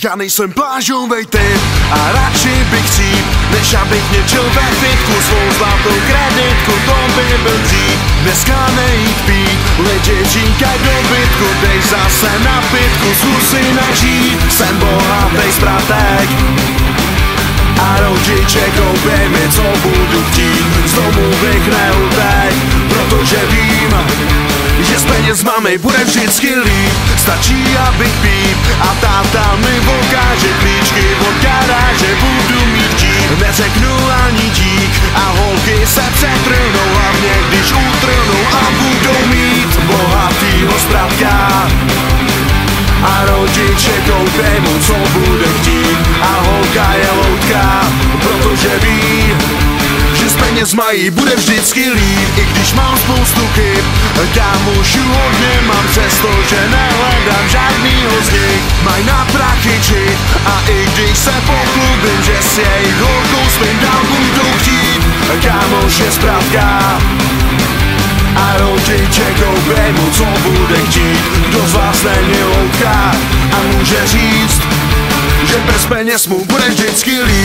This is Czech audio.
Já nejsem plážovej typ a radši bych cíp, než abych něčil ve fitku svou zlatou kreditku, to by byl dřív. Dneska nejít pít, lidi říkaj dobytku, dej zase na pitku, zkus si nažít. Jsem bohatý zpratek a rodiče koupí mi, co budu chtít. Z domu bych neutek, protože vím, že s penězmami bude vždycky líp. Stačí, abych píp a táta mi ukáže klíčky od garáže, budu mít dík. Neřeknu ani dík a holky se přetrhnou, hlavně když utrhnou a budou mít bohatýho zpratka. A rodiče koupí mu, co bude chtít, a holka je loutka, protože ví, že s penězma jí bude vždycky líp. I když mám spoustu chyb, kámošů hodně mám, přestože nehledám žádnýho z nich. Maj na prachyči a i když se pochlubím, že s jejich holkou svým dál budou chtít, kámoš je zpratka. A rodiče koupí mu, co bude chtít. Kdo z vás není loutka a může říct, že bez peněz mu bude vždycky líp.